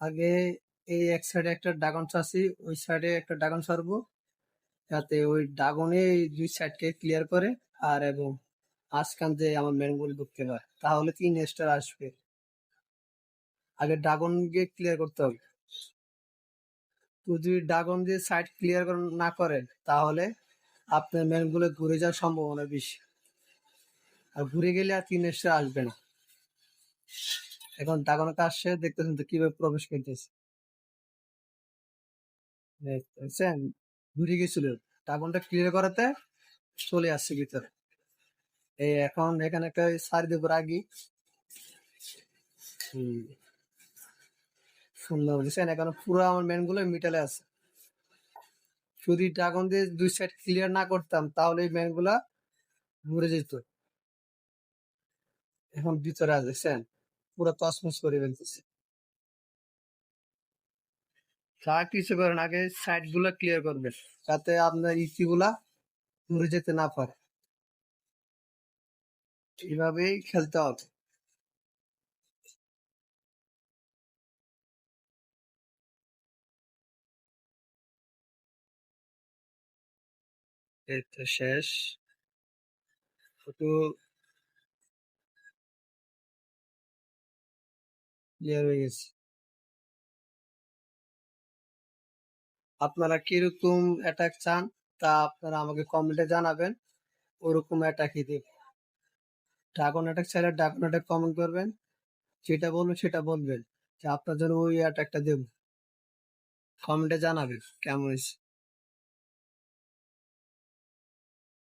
আগে এই এক সাইডে একটা ড্রাগন চাচ্ছি, ওই সাইডে একটা ড্রাগন ছাড়বো, যাতে ওই ড্রাগনে এই দুই সাইডকে ক্লিয়ার করে আর এবং মাঝখান যে আমার ম্যানগুলো ঢুকতে পারে, তাহলে 3 স্টার আসবে। আগে ড্রাগন গিয়ে ক্লিয়ার করতে হবে। তো যদি ড্রাগন দিয়ে সাইড ক্লিয়ার না করেন, তাহলে আপনার ম্যানগুলো ঘুরে যাওয়ার সম্ভাবনা বেশি, আর ঘুরে গেলে আর 3 স্টার আসবে না। এখন ড্রাগনের কাজ সে দেখতেছেন তো কিভাবে প্রবেশ করতেছে, দেখতেছেন? ঘুরে গেছিল, ড্রাগনটা ক্লিয়ার করাতে চলে আসছে ভিতরে। এই এখন এখানে একটা সারি দেবো রাগি। হম, সুন্দর বুঝছেন? এখন পুরো আমার ম্যান গুলো মিটালে আছে। যদি ড্রাগন দিয়ে দুই সাইড ক্লিয়ার না করতাম, তাহলে এই ম্যান গুলা ঘুরে যেত। এখন ভিতরে আছে, দেখছেন? পুরো তছনছ করে ফেলতেছে। যা কিছু করেন, আগে সাইড গুলা ক্লিয়ার করবেন, যাতে আপনার ইসি গুলা ঘুরে যেতে না পারে। এইভাবেই খেলতে হবে। এই তো শেষ। একটু ক্লিয়ার হয়ে গেছে। আপনারা কিরকম অ্যাটাক চান, তা আপনারা আমাকে কমেন্টে জানাবেন। ওরকম অ্যাটাকই দিব। ড্রাগন অ্যাটাক চাইলে ড্রাগন অ্যাটাক কমেন্ট করবেন, যেটা বলবেন সেটা বলবেন, যে আপনার জন্য ওই অ্যাটাকটা দেব। কমেন্টে জানাবেন কেমন হয়েছে।